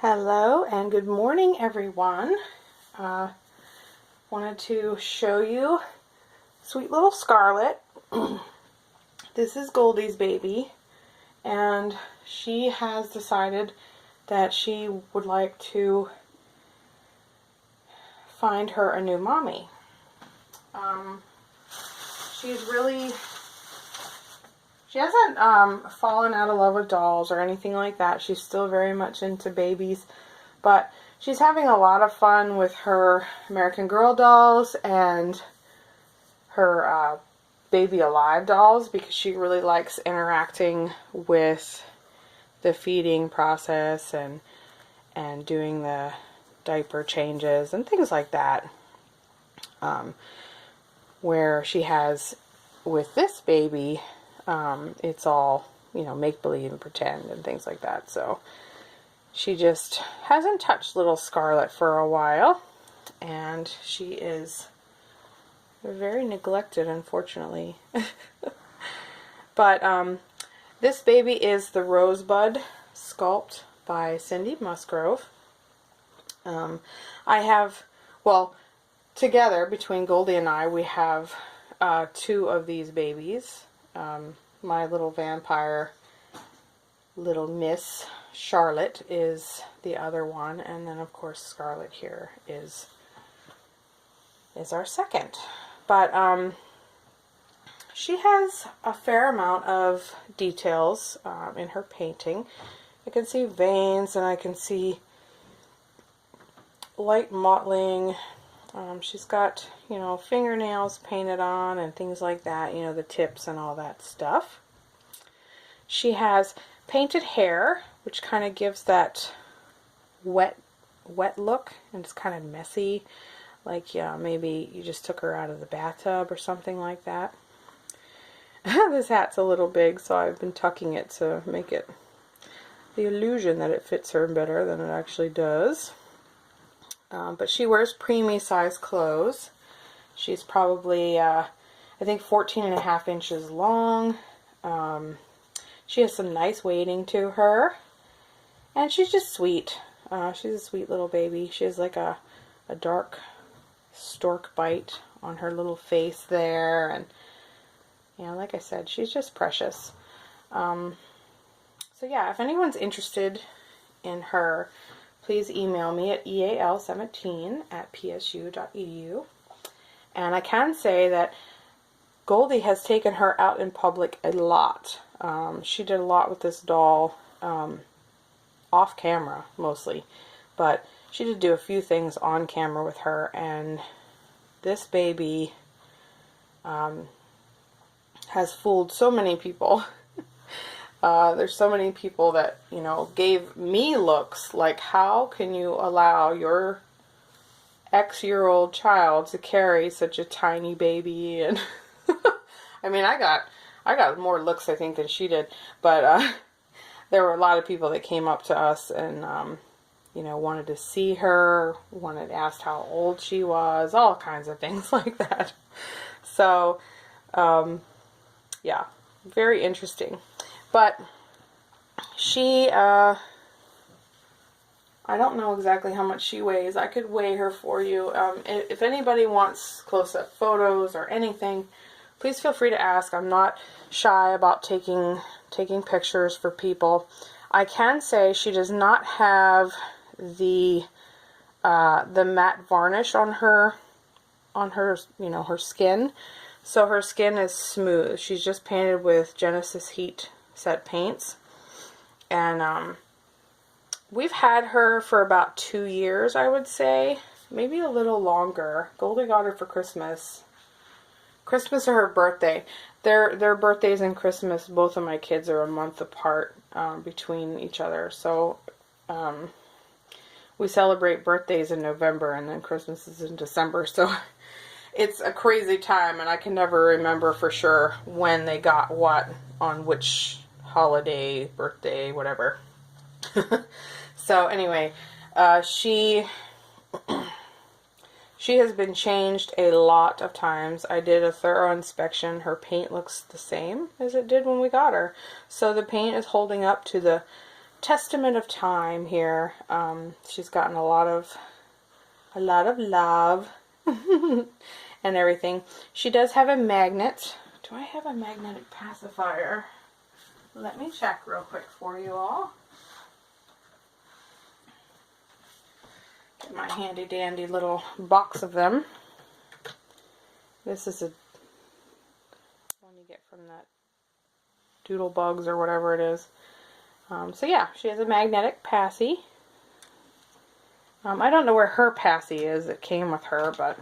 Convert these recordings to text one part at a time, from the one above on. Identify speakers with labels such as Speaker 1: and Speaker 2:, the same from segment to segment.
Speaker 1: Hello and good morning, everyone. Wanted to show you sweet little Scarlet. This is Goldie's baby, and she has decided that she would like to find her a new mommy. She hasn't fallen out of love with dolls or anything like that. She's still very much into babies, but she's having a lot of fun with her American Girl dolls and her Baby Alive dolls because she really likes interacting with the feeding process and doing the diaper changes and things like that. Where she has with this baby, it's all, make-believe and pretend and things like that. So she just hasn't touched little Scarlet for a while, and she is very neglected, unfortunately. But this baby is the Rosebud sculpt by Cindy Musgrove. Together, between Goldie and I, we have two of these babies. My little vampire, little Miss Charlotte, is the other one, and then of course Scarlet here is our second. But she has a fair amount of details in her painting. I can see veins, and I can see light mottling. She's got, fingernails painted on and things like that, the tips and all that stuff. She has painted hair, which kind of gives that wet look, and it's kind of messy, like maybe you just took her out of the bathtub or something like that. This hat's a little big, so I've been tucking it to make it the illusion that it fits her better than it actually does. But she wears preemie size clothes. She's probably, I think, 14.5 inches long. She has some nice weighting to her. And she's just sweet. She's a sweet little baby. She has like a dark stork bite on her little face there. And, like I said, she's just precious. So yeah, if anyone's interested in her, please email me at eal17@psu.edu. And I can say that Goldie has taken her out in public a lot. She did a lot with this doll, off camera mostly, but she did do a few things on camera with her, and this baby has fooled so many people. There's so many people that, gave me looks like, how can you allow your X-year-old child to carry such a tiny baby? And I mean, I got more looks, I think, than she did, but there were a lot of people that came up to us and, wanted to see her, asked how old she was, all kinds of things like that. So, yeah, very interesting. But she, I don't know exactly how much she weighs. I could weigh her for you. If anybody wants close-up photos or anything, please feel free to ask. I'm not shy about taking pictures for people. I can say she does not have the matte varnish on her, her skin. So her skin is smooth. She's just painted with Genesis Heat set paints, and we've had her for about 2 years, I would say, maybe a little longer. Goldie got her for Christmas or her birthday. Their birthdays and Christmas, both of my kids are a month apart between each other, so we celebrate birthdays in November and then Christmas is in December, so it's a crazy time, and I can never remember for sure when they got what on which holiday, birthday, whatever. So anyway, she has been changed a lot of times. I did a thorough inspection. Her paint looks the same as it did when we got her. So the paint is holding up to the testament of time here. She's gotten a lot of love and everything. She does have a magnet. Do I have a magnetic pacifier? Let me check real quick for you all. Get my handy dandy little box of them. This is a one you get from that Doodle Bugs or whatever it is. So yeah, she has a magnetic passy. I don't know where her passy is. It came with her, but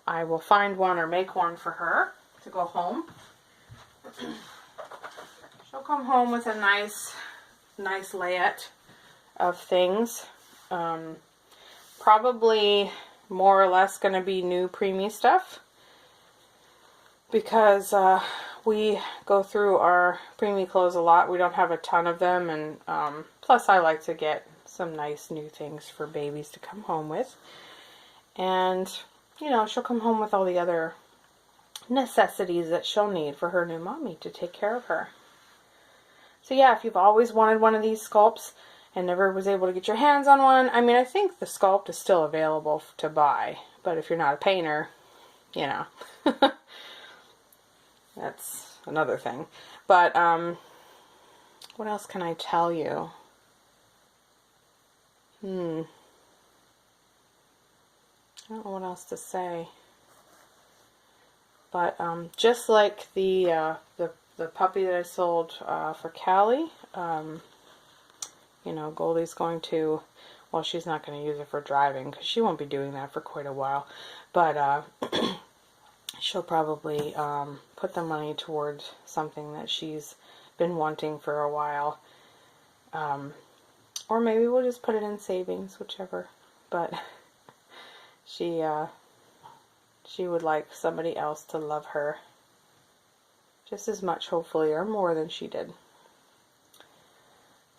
Speaker 1: I will find one or make one for her to go home. She'll come home with a nice layette of things. Probably more or less going to be new preemie stuff, because we go through our preemie clothes a lot. We don't have a ton of them, and plus I like to get some nice new things for babies to come home with. And, you know, she'll come home with all the other necessities that she'll need for her new mommy to take care of her. So yeah, if you've always wanted one of these sculpts and never was able to get your hands on one, I mean, I think the sculpt is still available to buy. But if you're not a painter, you know, that's another thing. But, what else can I tell you? I don't know what else to say. But just like the puppy that I sold for Callie, you know, Goldie's going to, well, she's not going to use it for driving because she won't be doing that for quite a while. But she'll probably put the money towards something that she's been wanting for a while. Or maybe we'll just put it in savings, whichever. But she would like somebody else to love her just as much, hopefully, or more than she did.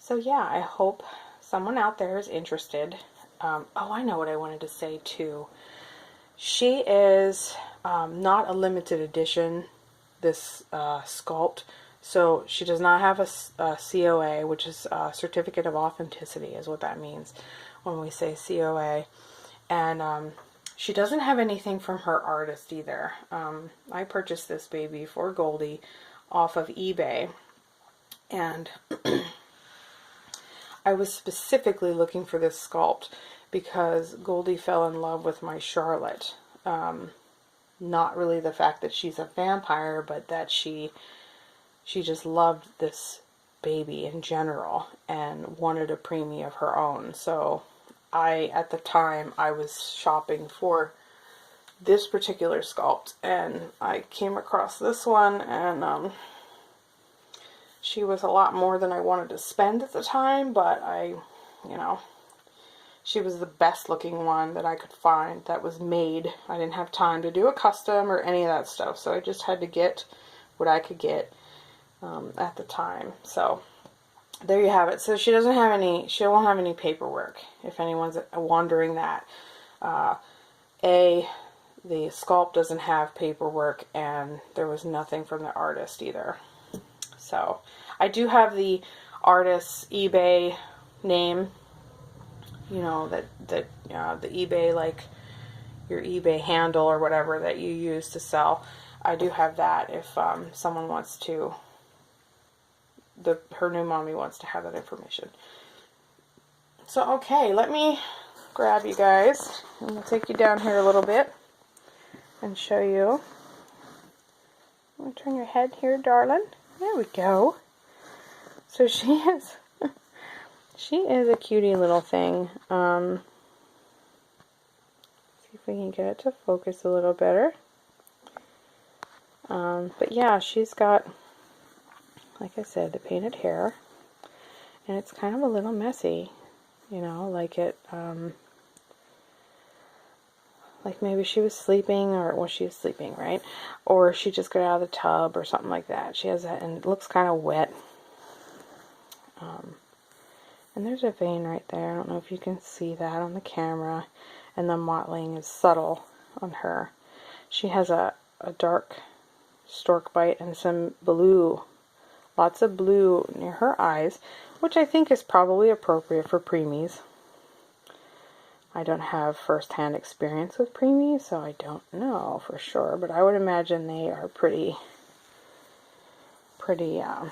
Speaker 1: So yeah, I hope someone out there is interested. Oh, I know what I wanted to say too. She is not a limited edition, this sculpt. So she does not have a COA, which is a Certificate of Authenticity, is what that means when we say COA. And she doesn't have anything from her artist either. I purchased this baby for Goldie off of eBay. And I was specifically looking for this sculpt because Goldie fell in love with my Scarlet. Not really the fact that she's a vampire, but that she just loved this baby in general and wanted a preemie of her own. So at the time, I was shopping for this particular sculpt, and I came across this one, and she was a lot more than I wanted to spend at the time, but you know, she was the best looking one that I could find that was made. I didn't have time to do a custom or any of that stuff, so I just had to get what I could get at the time. So there you have it. So she won't have any paperwork, if anyone's wondering that. The sculpt doesn't have paperwork, and there was nothing from the artist either. So I do have the artist's eBay name, you know, the eBay, like your eBay handle or whatever that you use to sell. I do have that if someone wants to, her new mommy wants to have that information. So okay, let me grab you guys. I'm going to take you down here a little bit and show you. I'm going to turn your head here, darling. There we go. So she is a cutie little thing. See if we can get it to focus a little better. But yeah, she's got, like I said, the painted hair, and it's kind of a little messy, you know, like maybe she was sleeping, or she was sleeping, right? Or she just got out of the tub or something like that. She has that, and it looks kind of wet. And there's a vein right there. I don't know if you can see that on the camera. And the mottling is subtle on her. She has a dark stork bite and some blue, lots of blue near her eyes, which I think is probably appropriate for preemies. I don't have first-hand experience with preemies, so I don't know for sure, but I would imagine they are pretty, have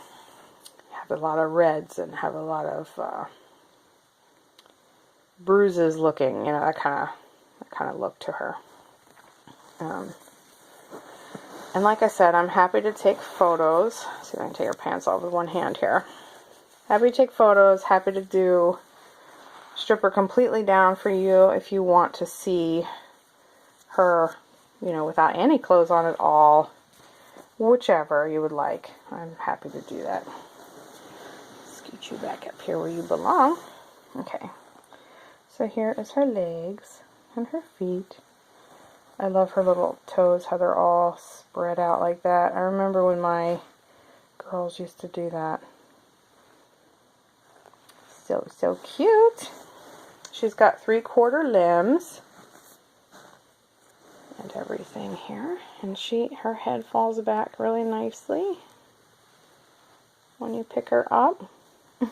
Speaker 1: a lot of reds and have a lot of bruises looking, you know, that kind of look to her. And like I said, I'm happy to take photos. Let's see if I can take her pants off with one hand here. Happy to take photos, happy to strip her completely down for you if you want to see her, you know, without any clothes on at all. Whichever you would like. I'm happy to do that. Scoot you back up here where you belong. Okay. So here is her legs and her feet. I love her little toes, how they're all spread out like that. I remember when my girls used to do that. So cute. She's got 3/4 limbs and everything here. And her head falls back really nicely when you pick her up. Got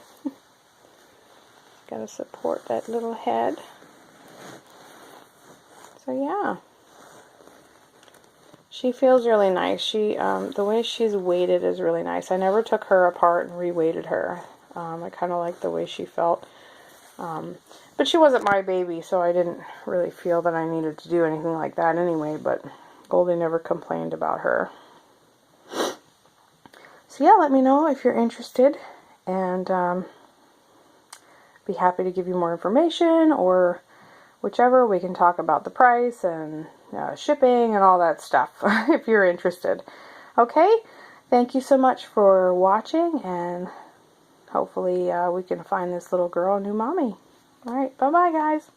Speaker 1: to support that little head. So yeah. She feels really nice. The way she's weighted is really nice. I never took her apart and re-weighted her. I kind of like the way she felt. But she wasn't my baby, so I didn't really feel that I needed to do anything like that anyway, but Goldie never complained about her. So yeah, let me know if you're interested, and be happy to give you more information, or whichever. We can talk about the price and shipping and all that stuff if you're interested. Okay, thank you so much for watching, and hopefully we can find this little girl a new mommy. Alright, bye-bye guys.